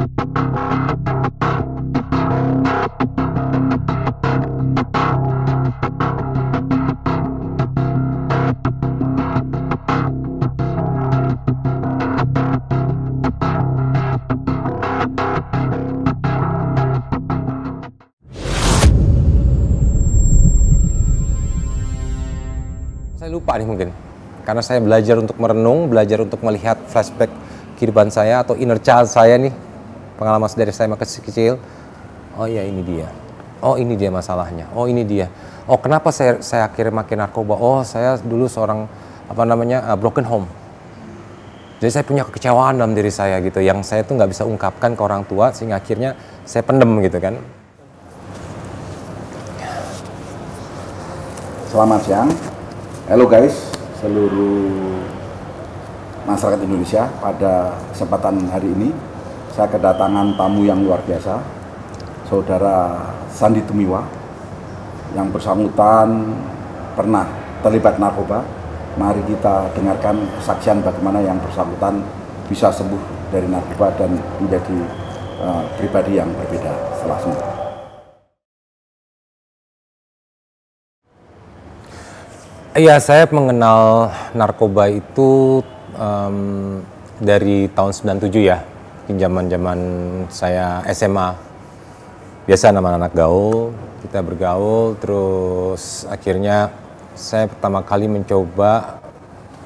Saya lupa nih mungkin, karena saya belajar untuk merenung, belajar untuk melihat flashback kehidupan saya atau inner child saya nih, pengalaman dari saya masih kecil. Oh iya, ini dia. Oh ini dia masalahnya. Oh ini dia. Oh kenapa saya akhirnya makin narkoba? Oh saya dulu seorang broken home. Jadi saya punya kekecewaan dalam diri saya gitu, yang saya tuh nggak bisa ungkapkan ke orang tua, sehingga akhirnya saya pendem gitu kan. Selamat siang. Halo guys, seluruh masyarakat Indonesia. Pada kesempatan hari ini saya kedatangan tamu yang luar biasa, Saudara Sandi Tumiwa, yang bersangkutan pernah terlibat narkoba. Mari kita dengarkan kesaksian bagaimana yang bersangkutan bisa sembuh dari narkoba dan menjadi pribadi yang berbeda setelah sembuh. Iya, saya mengenal narkoba itu dari tahun 97 ya, zaman saya SMA. Biasa nama anak gaul, kita bergaul, terus akhirnya saya pertama kali mencoba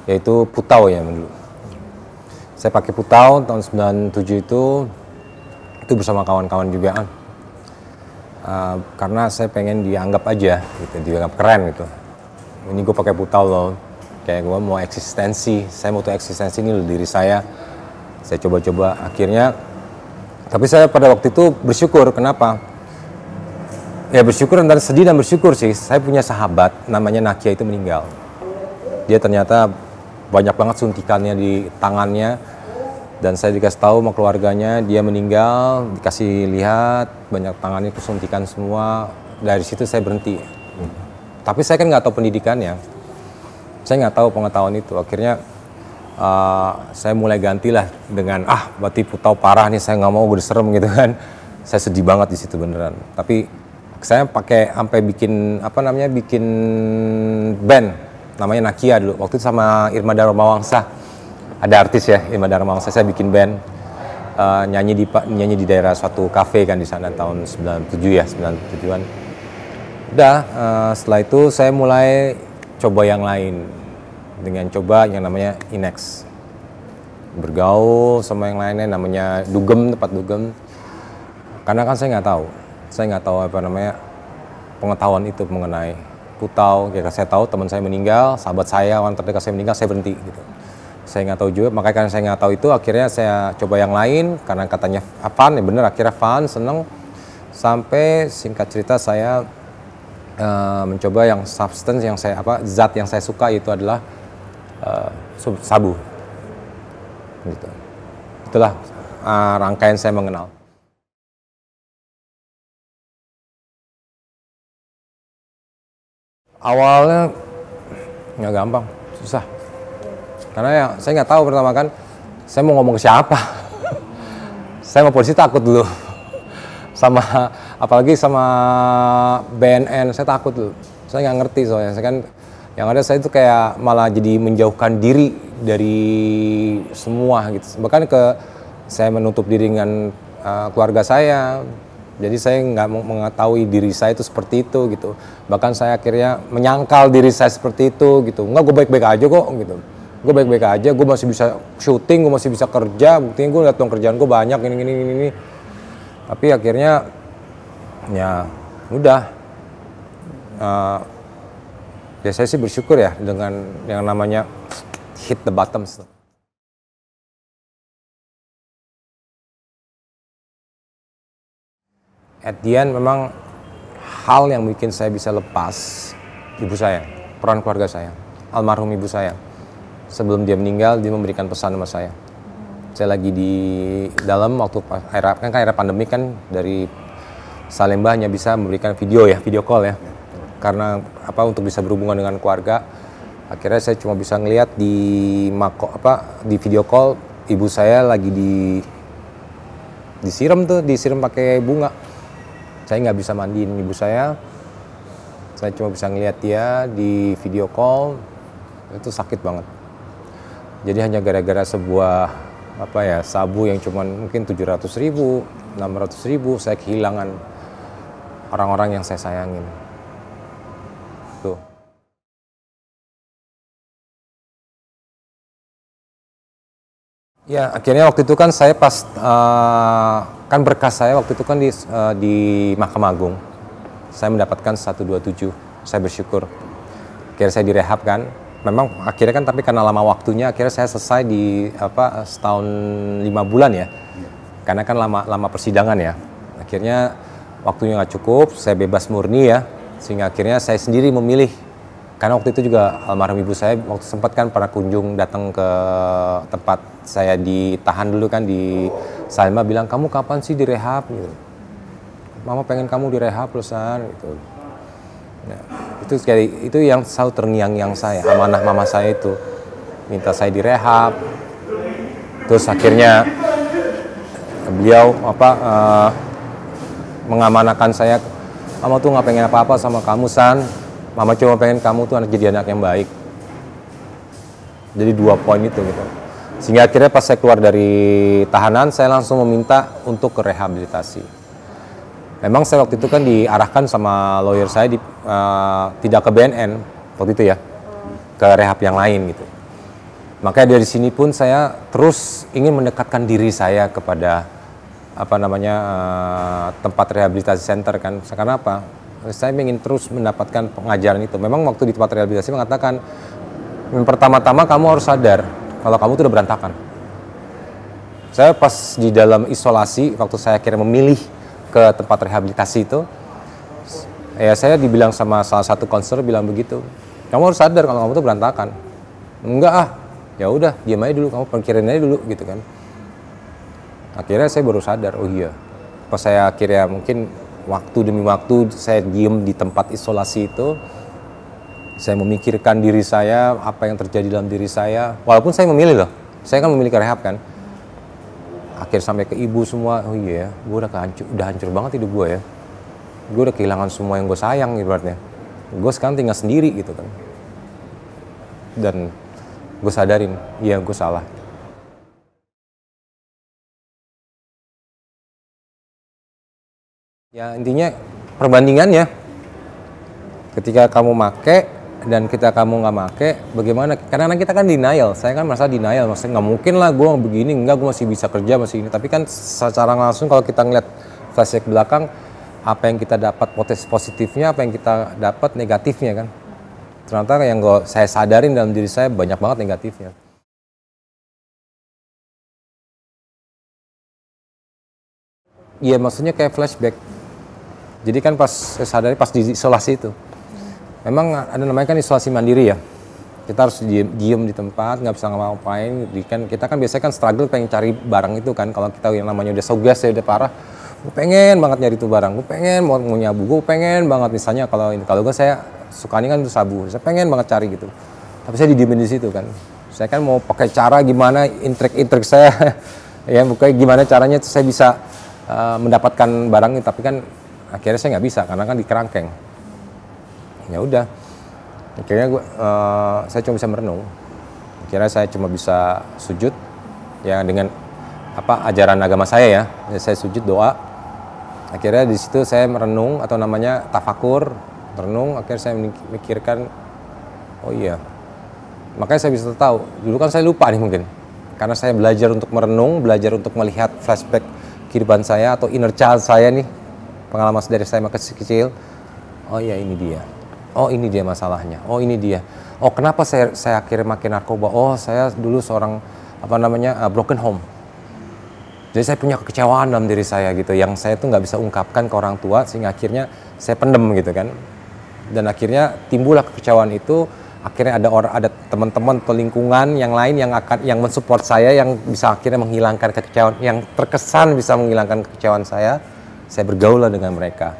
yaitu putau ya dulu. Saya pakai putau tahun 97 itu bersama kawan-kawan juga, karena saya pengen dianggap aja, gitu, dianggap keren gitu. Ini gue pakai putau loh, kayak gue mau eksistensi, saya mau tuh eksistensi ini loh diri saya coba-coba akhirnya. Tapi saya pada waktu itu bersyukur, kenapa? Ya bersyukur antara sedih dan bersyukur sih. Saya punya sahabat namanya Nakia, itu meninggal. Dia ternyata banyak banget suntikannya di tangannya, dan saya dikasih tahu sama keluarganya dia meninggal, dikasih lihat banyak tangannya kesuntikan semua. Dari situ saya berhenti. Tapi saya kan nggak tahu pendidikannya, saya nggak tahu pengetahuan itu. Akhirnya saya mulai gantilah dengan berarti putau parah nih, saya nggak mau, gue serem gitu kan. Saya sedih banget di situ beneran. Tapi saya pakai sampai bikin bikin band namanya Nakia dulu. Waktu itu sama Irma Darmawangsa, ada artis ya Irma Darmawangsa. Saya bikin band nyanyi di daerah suatu kafe kan di sana tahun 97 ya, 97-an. Udah, setelah itu saya mulai coba yang lain, dengan coba yang namanya Inex, bergaul sama yang lainnya namanya dugem, tempat dugem. Karena kan saya nggak tahu pengetahuan itu mengenai putau. Ya saya tahu teman saya meninggal, sahabat saya, orang terdekat saya meninggal, saya berhenti gitu. Saya nggak tahu juga, makanya karena saya nggak tahu itu akhirnya saya coba yang lain, karena katanya fun, ya bener, akhirnya fun, seneng. Sampai singkat cerita saya mencoba yang substance yang zat yang saya suka, itu adalah sabu. Gitu. Itulah rangkaian saya mengenal. Awalnya nggak gampang, susah. Karena ya saya nggak tahu pertama kan, saya mau ngomong ke siapa. Saya sama polisi takut dulu. Apalagi sama BNN, saya takut dulu. Saya nggak ngerti soalnya. Saya kan, yang ada saya itu kayak malah jadi menjauhkan diri dari semua gitu. Bahkan saya menutup diri dengan keluarga saya. Jadi saya nggak mengetahui diri saya itu seperti itu gitu. Bahkan saya akhirnya menyangkal diri saya seperti itu gitu. Enggak, gue baik-baik aja kok gitu. Gue baik-baik aja, gue masih bisa syuting, gue masih bisa kerja. Buktinya gue lihat dong kerjaan gue banyak, ini. Tapi akhirnya ya udah, ya saya sih bersyukur ya dengan yang namanya hit the bottom. At the end memang hal yang bikin saya bisa lepas ibu saya, peran keluarga saya, almarhum ibu saya. Sebelum dia meninggal, dia memberikan pesan sama saya. Saya lagi di dalam waktu era pandemi kan, dari Salemba hanya bisa memberikan video call ya. Karena untuk bisa berhubungan dengan keluarga. Akhirnya saya cuma bisa ngelihat di video call ibu saya lagi disiram pakai bunga. Saya nggak bisa mandiin ibu saya cuma bisa ngeliat dia di video call, itu sakit banget. Jadi hanya gara-gara sebuah sabu yang cuma mungkin 700.000, 600.000, saya kehilangan orang-orang yang saya sayangin. Tuh. Ya, akhirnya waktu itu kan saya kan berkas saya waktu itu kan di Mahkamah Agung. Saya mendapatkan 127, saya bersyukur. Akhirnya saya direhab kan. Memang akhirnya kan tapi karena lama waktunya, akhirnya saya selesai di setahun 5 bulan ya. Karena kan lama persidangan ya. Akhirnya waktunya nggak cukup, saya bebas murni ya. Sehingga akhirnya saya sendiri memilih. Karena waktu itu juga almarhum ibu saya waktu sempat kan pernah kunjung datang ke tempat saya ditahan dulu kan di Salma, bilang, "Kamu kapan sih direhab?" gitu. "Mama pengen kamu direhab loh, San," gitu. Nah, itu yang selalu terngiang-ngiang saya, amanah mama saya itu minta saya direhab. Terus akhirnya beliau mengamanahkan saya, "Mama tuh nggak pengen apa-apa sama kamu, San. Mama cuma pengen kamu tuh jadi anak yang baik." Jadi 2 poin itu gitu. Sehingga akhirnya pas saya keluar dari tahanan, saya langsung meminta untuk ke rehabilitasi. Memang saya waktu itu kan diarahkan sama lawyer saya tidak ke BNN waktu itu ya, ke rehab yang lain gitu. Makanya dari sini pun saya terus ingin mendekatkan diri saya kepada tempat rehabilitasi center kan. Karena apa? Saya ingin terus mendapatkan pengajaran itu. Memang waktu di tempat rehabilitasi mengatakan, pertama-tama kamu harus sadar kalau kamu itu udah berantakan. Saya pas di dalam isolasi, waktu saya akhirnya memilih ke tempat rehabilitasi itu, ya saya dibilang sama salah satu konselor bilang begitu, "Kamu harus sadar kalau kamu itu berantakan." "Enggak ya udah diam aja dulu, kamu pikirin aja dulu," gitu kan. Akhirnya saya baru sadar, oh iya. Pas saya akhirnya mungkin waktu demi waktu saya diem di tempat isolasi itu, saya memikirkan diri saya, apa yang terjadi dalam diri saya. Walaupun saya memilih loh, saya kan memilih ke rehab kan. Akhir sampai ke ibu semua, oh iya ya, gue udah hancur banget hidup gue ya. Gue udah kehilangan semua yang gue sayang ibaratnya. Gue sekarang tinggal sendiri gitu kan. Dan gue sadarin, iya gue salah. Ya intinya perbandingannya, ketika kamu make dan kita kamu nggak make, bagaimana? Karena kita kan denial, saya kan merasa denial, maksudnya nggak mungkin lah gue begini, gue masih bisa kerja, masih ini. Tapi kan secara langsung kalau kita ngeliat flashback belakang, apa yang kita dapat positifnya, apa yang kita dapat negatifnya kan. Ternyata yang saya sadarin dalam diri saya banyak banget negatifnya. Iya maksudnya kayak flashback. Jadi kan pas saya sadari pas di isolasi itu. Memang ada namanya kan isolasi mandiri ya. Kita harus diem di tempat, nggak bisa ngapa-ngapain. Kita kan biasanya kan struggle pengen cari barang itu kan. Kalau kita yang namanya udah sugas ya udah parah, gue pengen banget nyari itu barang. Gue pengen mau nyabu, gue pengen banget misalnya kalau gue saya sukanya kan itu sabu. Saya pengen banget cari gitu. Tapi saya didiemin di situ kan. Saya kan mau pakai cara gimana intrik saya ya bukan gimana caranya saya bisa mendapatkan barang ini, tapi kan akhirnya saya nggak bisa karena kan di kerangkeng. Ya udah, akhirnya saya cuma bisa merenung. Akhirnya saya cuma bisa sujud, ya dengan ajaran agama saya ya. Saya sujud doa. Akhirnya di situ saya merenung atau namanya tafakur, merenung. Akhirnya saya memikirkan, oh iya. Makanya saya bisa tahu. Dulu kan saya lupa nih mungkin, karena saya belajar untuk merenung, belajar untuk melihat flashback kehidupan saya atau inner child saya nih, pengalaman dari saya masih kecil. Oh iya ini dia. Oh ini dia masalahnya. Oh ini dia. Oh kenapa saya akhirnya makin narkoba? Oh saya dulu seorang broken home. Jadi saya punya kekecewaan dalam diri saya gitu, yang saya tuh nggak bisa ungkapkan ke orang tua sehingga akhirnya saya pendem gitu kan. Dan akhirnya timbullah kekecewaan itu. Akhirnya ada teman-teman atau lingkungan yang lain yang mensupport saya, yang bisa akhirnya menghilangkan kekecewaan, yang terkesan bisa menghilangkan kekecewaan saya. Saya bergaul dengan mereka.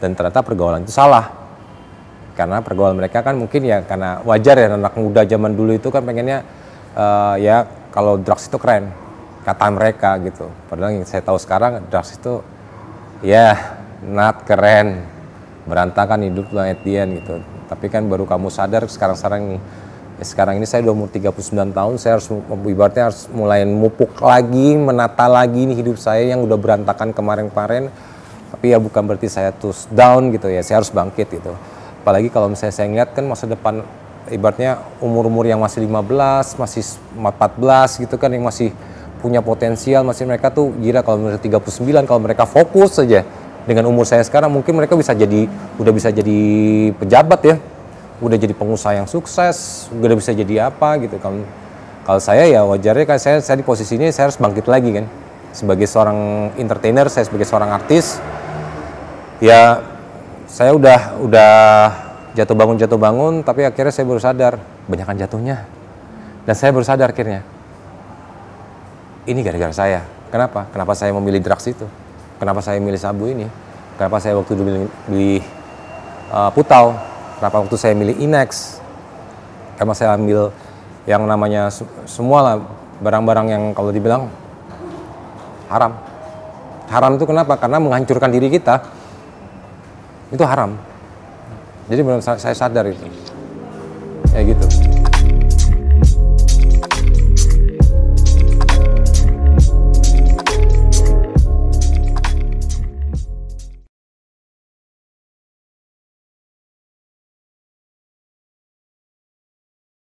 Dan ternyata pergaulan itu salah. Karena pergaulan mereka kan mungkin ya karena wajar ya anak muda zaman dulu itu kan pengennya ya kalau drugs itu keren. kata mereka gitu. Padahal yang saya tahu sekarang drugs itu ya not keren, berantakan hidup lo at the end gitu. Tapi kan baru kamu sadar sekarang nih. Ya sekarang ini saya udah umur 39 tahun, saya harus ibaratnya harus mulai mupuk lagi, menata lagi nih hidup saya yang udah berantakan kemarin-kemarin. Tapi ya bukan berarti saya terus down gitu ya, saya harus bangkit gitu. Apalagi kalau misalnya saya ngeliat kan masa depan ibaratnya umur-umur yang masih 15, masih 14 gitu kan, yang masih punya potensial, masih mereka tuh gila kalau mereka 39, kalau mereka fokus saja dengan umur saya sekarang mungkin mereka udah bisa jadi pejabat ya, udah jadi pengusaha yang sukses, udah bisa jadi apa gitu. Kalau saya ya wajarnya kan saya di posisi ini saya harus bangkit lagi kan, sebagai seorang entertainer, saya sebagai seorang artis ya saya udah jatuh bangun, tapi akhirnya saya baru sadar banyakan jatuhnya, dan saya baru sadar akhirnya ini gara-gara saya. Kenapa saya memilih drugs itu? Kenapa saya milih sabu ini? Kenapa saya waktu dulu beli putau? Kenapa waktu saya milih Inex? Kenapa saya ambil yang namanya semua lah barang-barang yang kalau dibilang haram. Haram itu kenapa? Karena menghancurkan diri kita. Itu haram. Jadi benar saya sadar itu. Kayak gitu.